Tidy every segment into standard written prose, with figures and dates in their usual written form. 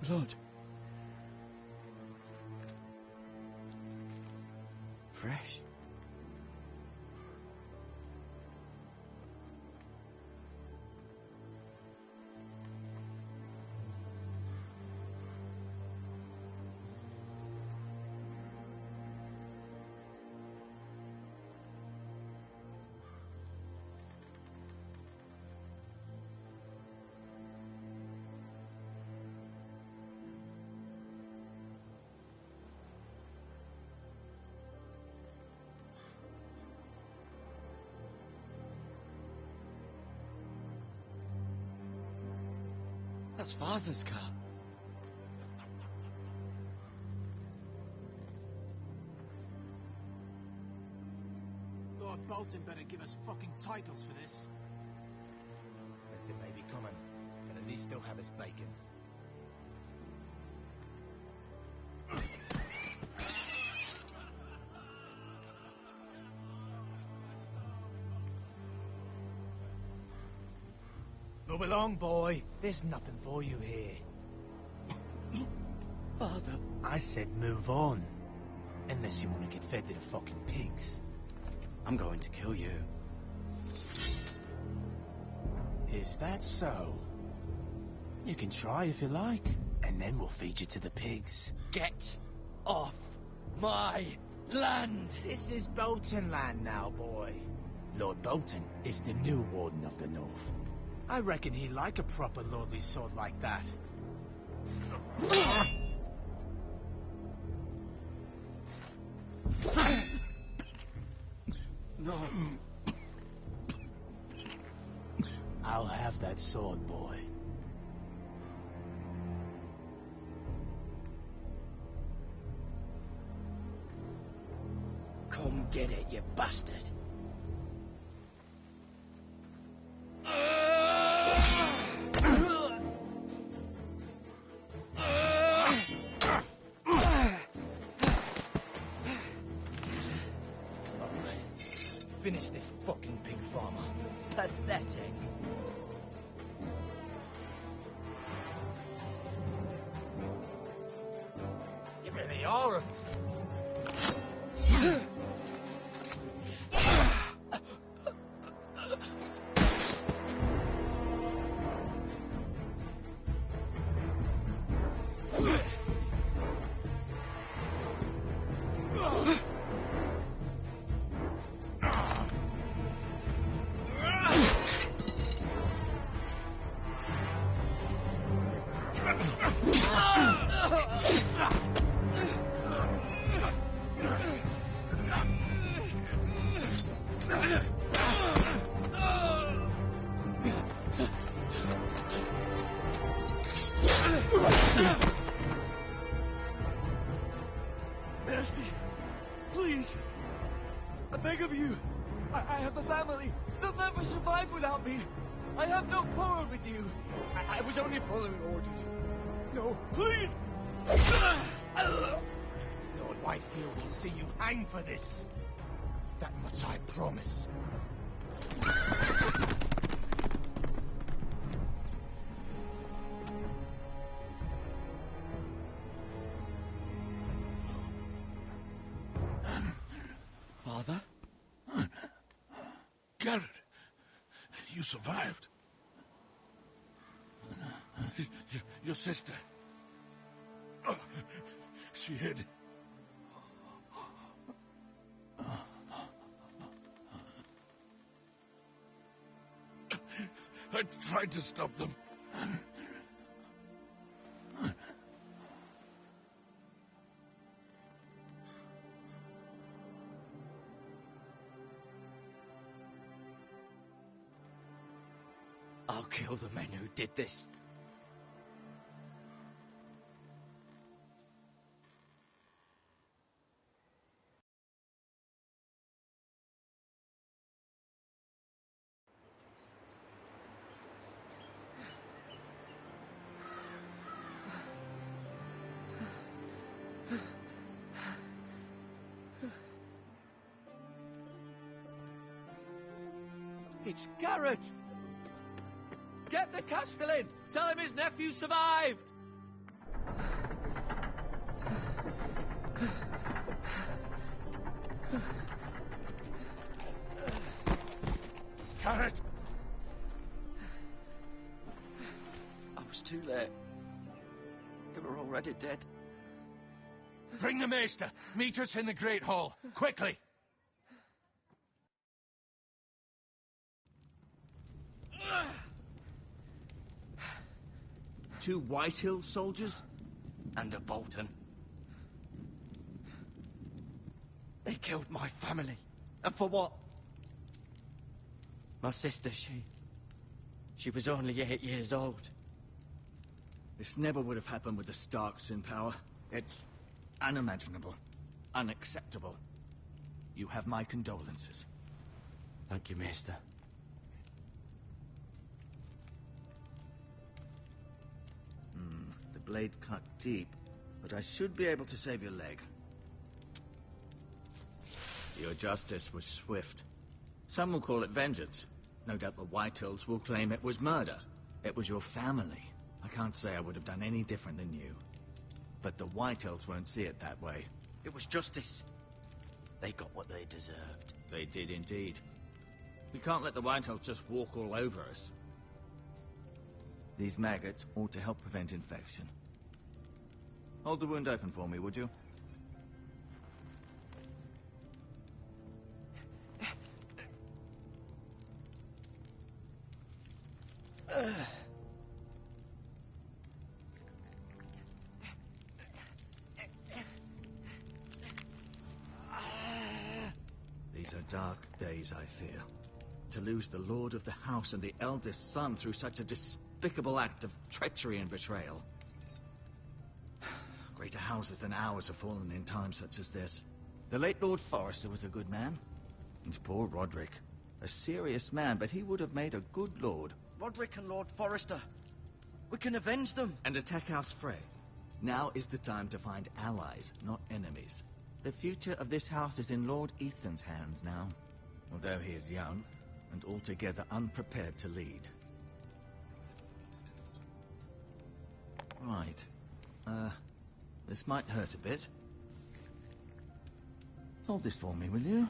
blood. Fresh. That's Father's car. Lord Bolton better give us fucking titles for this. Winter may be coming, but at least still have his bacon. Move along, boy. There's nothing for you here. Father. I said move on. Unless you want to get fed to the fucking pigs. I'm going to kill you. Is that so? You can try if you like, and then we'll feed you to the pigs. Get off my land! This is Bolton land now, boy. Lord Bolton is the new Warden of the North. I reckon he'd like a proper lordly sword like that. No. I'll have that sword, boy. Come get it, you bastard. Finish this fucking pig farmer. Pathetic. You really are. Mercy! Please! I beg of you! I have a family! They'll never survive without me! I have no quarrel with you! I was only following orders. No, please! Lord Whitefield will see you hang for this. That much I promise. Father? Garrett, you survived. Your sister. She hid. I tried to stop them. I'll kill the men who did this. It's Garrett! Get the Castellan! Tell him his nephew survived! Barrett! I was too late. They were already dead. Bring the Maester. Meet us in the Great Hall. Quickly! 2 Whitehill soldiers? And a Bolton. They killed my family. And for what? My sister, she was only 8 years old. This never would have happened with the Starks in power. It's unimaginable. Unacceptable. You have my condolences. Thank you, Maester. The blade cut deep, but I should be able to save your leg. Your justice was swift. Some will call it vengeance. No doubt the Whitehills will claim it was murder. It was your family. I can't say I would have done any different than you. But the Whitehills won't see it that way. It was justice. They got what they deserved. They did indeed. We can't let the Whitehills just walk all over us. These maggots ought to help prevent infection. Hold the wound open for me, would you? These are dark days, I fear. To lose the lord of the house and the eldest son through such a despicable act of treachery and betrayal. Greater houses than ours have fallen in times such as this. The late Lord Forrester was a good man. And poor Roderick. A serious man, but he would have made a good lord. Roderick and Lord Forrester. We can avenge them. And attack House Frey. Now is the time to find allies, not enemies. The future of this house is in Lord Ethan's hands now. Although he is young, and altogether unprepared to lead. Right. This might hurt a bit. Hold this for me, will you?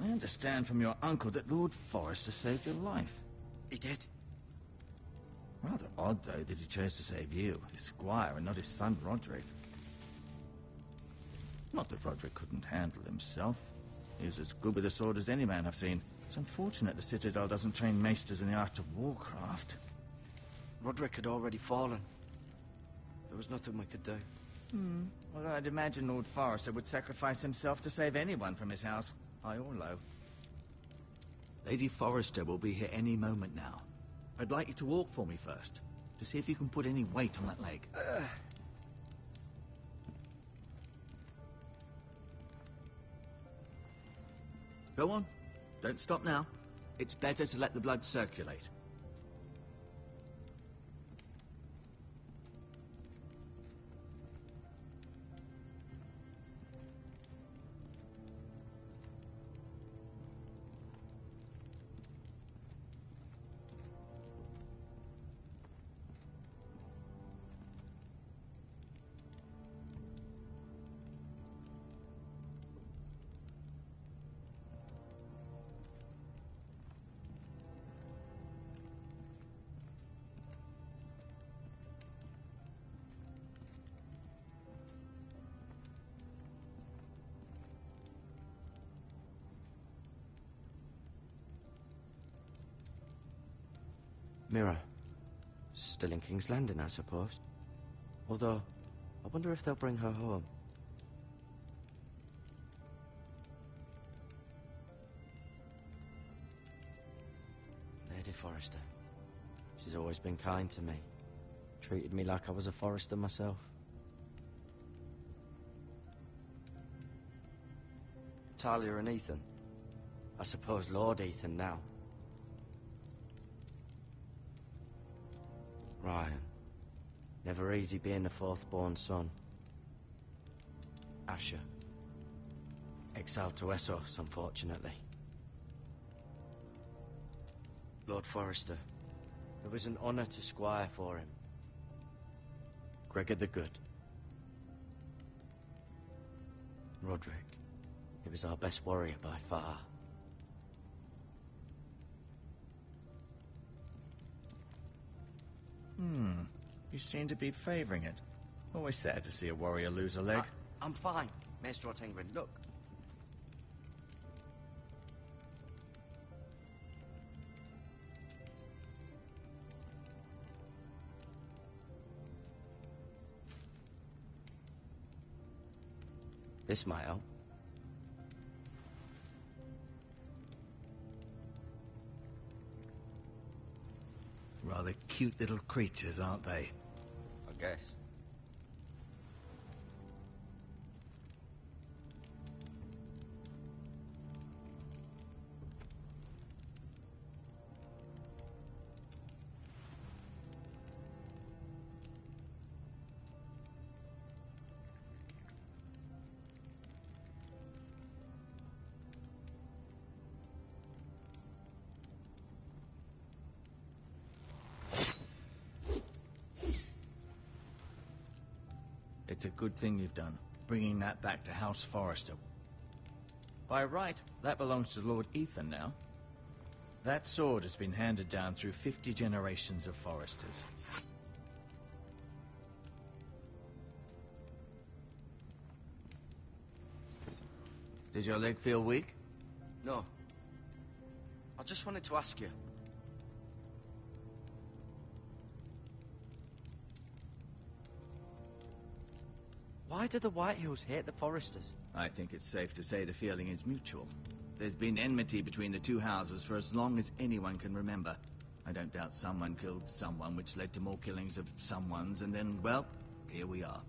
I understand from your uncle that Lord Forrester saved your life. He did. Rather odd, though, that he chose to save you, his squire, and not his son Roderick. Not that Roderick couldn't handle himself. He was as good with a sword as any man I've seen. It's unfortunate the Citadel doesn't train maesters in the art of warcraft. Roderick had already fallen. There was nothing we could do. Well, I'd imagine Lord Forrester would sacrifice himself to save anyone from his house, high or low. Lady Forrester will be here any moment now. I'd like you to walk for me first, to see if you can put any weight on that leg. Go on. Don't stop now. It's better to let the blood circulate. Mira. Still in King's Landing, I suppose. Although, I wonder if they'll bring her home. Lady Forrester. She's always been kind to me. Treated me like I was a Forrester myself. Talia and Ethan. I suppose Lord Ethan now. Ryan. Never easy being the fourth-born son. Asher. Exiled to Essos, unfortunately. Lord Forrester. It was an honour to squire for him. Gregor the Good. Roderick. He was our best warrior by far. You seem to be favoring it. Always sad to see a warrior lose a leg. I'm fine, Maester Ortengrin. Look. This might help. Rather cute little creatures, aren't they? I guess. It's a good thing you've done, bringing that back to House Forrester. By right, that belongs to Lord Ethan now. That sword has been handed down through 50 generations of Forresters. Did your leg feel weak? No. I just wanted to ask you. Why do the Whitehills hate the Forresters? I think it's safe to say the feeling is mutual. There's been enmity between the two houses for as long as anyone can remember. I don't doubt someone killed someone, which led to more killings of someones, and then, well, here we are.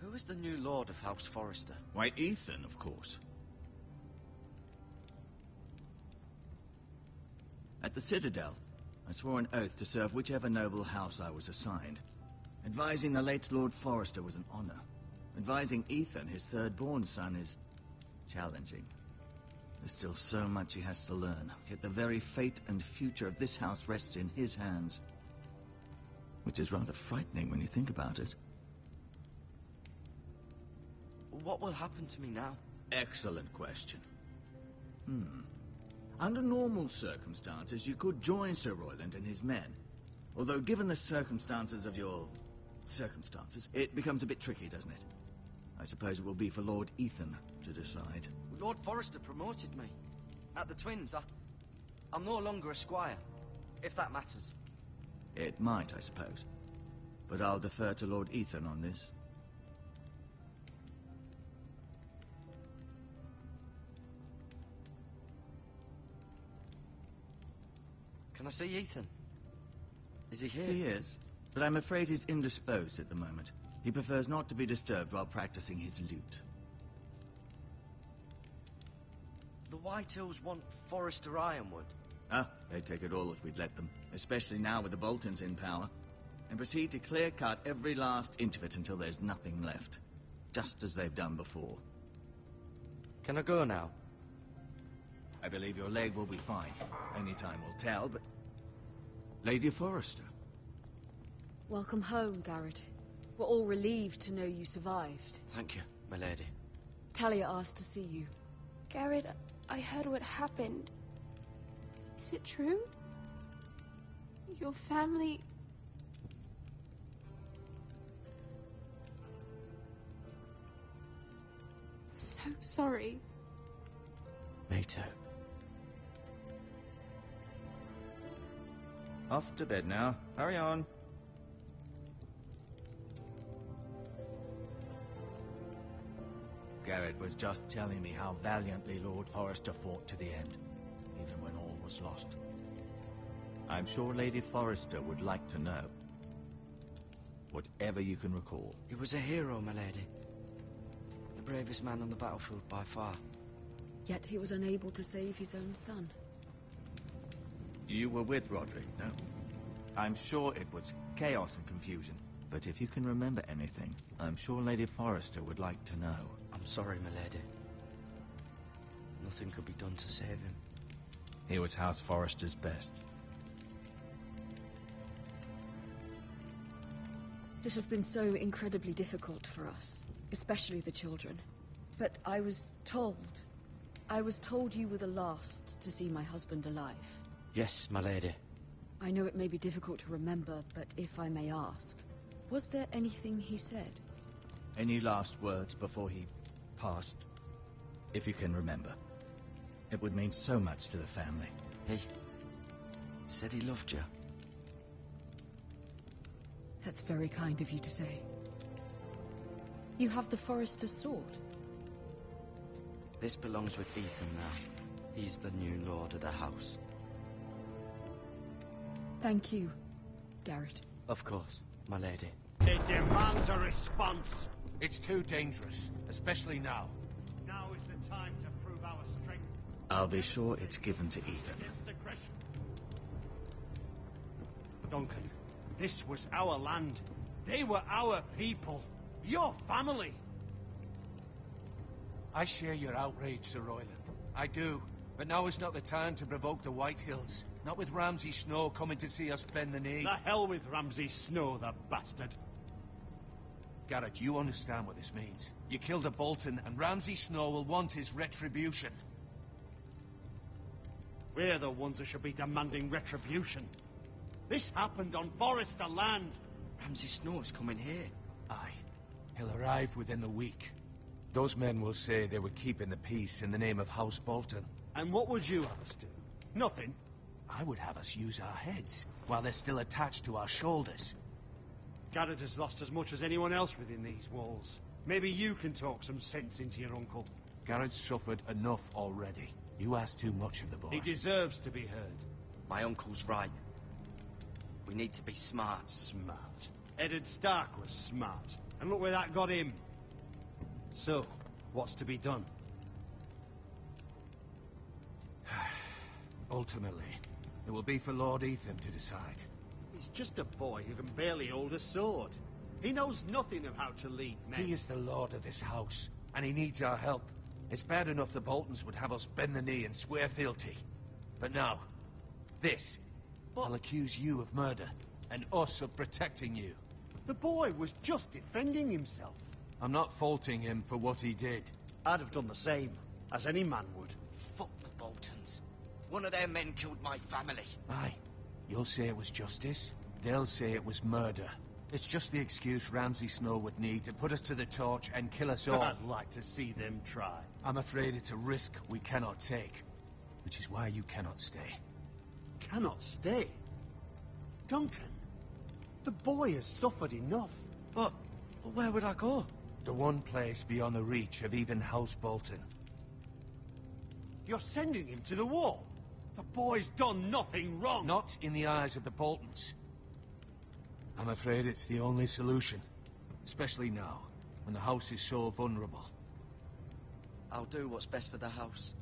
Who is the new Lord of House Forrester? Why, Ethan, of course. At the Citadel, I swore an oath to serve whichever noble house I was assigned. Advising the late Lord Forrester was an honor. Advising Ethan, his third-born son, is challenging. There's still so much he has to learn, yet the very fate and future of this house rests in his hands. Which is rather frightening when you think about it. What will happen to me now? Excellent question. Under normal circumstances, you could join Sir Royland and his men. Although, given the circumstances of your circumstances, it becomes a bit tricky, doesn't it? I suppose it will be for Lord Ethan to decide. Lord Forrester promoted me. At the Twins, I'm no longer a squire, if that matters. It might, I suppose. But I'll defer to Lord Ethan on this. Can I see Ethan? Is he here? He is, but I'm afraid he's indisposed at the moment. He prefers not to be disturbed while practicing his lute. The Whitehills want Forrester Ironwood. They'd take it all if we'd let them, especially now with the Boltons in power, and proceed to clear-cut every last inch of it until there's nothing left, just as they've done before. Can I go now? I believe your leg will be fine. Only time will tell, but... Lady Forrester. Welcome home, Garrett. We're all relieved to know you survived. Thank you, my lady. Talia asked to see you. Garrett, I heard what happened. Is it true? Your family... I'm so sorry. Me too. Off to bed now. Hurry on. Garrett was just telling me how valiantly Lord Forrester fought to the end, even when all was lost. I'm sure Lady Forrester would like to know. Whatever you can recall. He was a hero, my lady. The bravest man on the battlefield by far. Yet he was unable to save his own son. You were with Roderick, no? I'm sure it was chaos and confusion. But if you can remember anything, I'm sure Lady Forrester would like to know. I'm sorry, my lady. Nothing could be done to save him. He was House Forrester's best. This has been so incredibly difficult for us. especially the children. But I was told you were the last to see my husband alive. Yes, my lady. I know it may be difficult to remember, but if I may ask, was there anything he said? Any last words before he passed? If you can remember. It would mean so much to the family. He said he loved you. That's very kind of you to say. You have the Forester's sword. This belongs with Ethan now. He's the new lord of the house. Thank you, Garrett. Of course, my lady. It demands a response. It's too dangerous, especially now. Now is the time to prove our strength. I'll be sure it's given to Ethan. Against aggression. Duncan, this was our land. They were our people. Your family. I share your outrage, Sir Royland. I do. But now is not the time to provoke the Whitehills. Not with Ramsay Snow coming to see us bend the knee. The hell with Ramsay Snow, the bastard. Garrett, you understand what this means. You killed a Bolton, and Ramsay Snow will want his retribution. We're the ones who should be demanding retribution. This happened on Forester land. Ramsay Snow's coming here. Aye. He'll arrive within a week. Those men will say they were keeping the peace in the name of House Bolton. And what would you have us do? Nothing. I would have us use our heads, while they're still attached to our shoulders. Garrett has lost as much as anyone else within these walls. Maybe you can talk some sense into your uncle. Garrett's suffered enough already. You ask too much of the boy. He deserves to be heard. My uncle's right. We need to be smart. Smart. Eddard Stark was smart. And look where that got him. So, what's to be done? Ultimately, it will be for Lord Ethan to decide. He's just a boy who can barely hold a sword. He knows nothing of how to lead men. He is the lord of this house, and he needs our help. It's bad enough the Boltons would have us bend the knee and swear fealty. But now, this. I'll accuse you of murder, and us of protecting you. The boy was just defending himself. I'm not faulting him for what he did. I'd have done the same, as any man would. Fuck the Boltons. One of their men killed my family. Aye. You'll say it was justice. They'll say it was murder. It's just the excuse Ramsay Snow would need to put us to the torch and kill us all. I'd like to see them try. I'm afraid it's a risk we cannot take. Which is why you cannot stay. Cannot stay? Duncan, the boy has suffered enough. But where would I go? The one place beyond the reach of even House Bolton. You're sending him to the wall. The boy's done nothing wrong. Not in the eyes of the Boltons. I'm afraid it's the only solution. Especially now, when the house is so vulnerable. I'll do what's best for the house.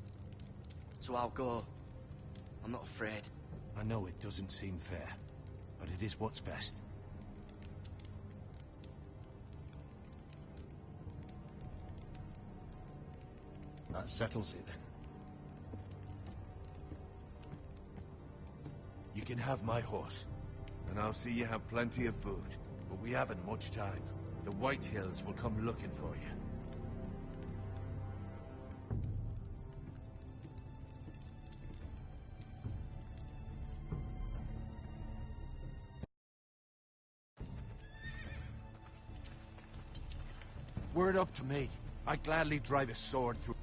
So I'll go. I'm not afraid. I know it doesn't seem fair, but it is what's best. That settles it then. You can have my horse, and I'll see you have plenty of food. But we haven't much time. The Whitehills will come looking for you. Were it up to me, I'd gladly drive a sword through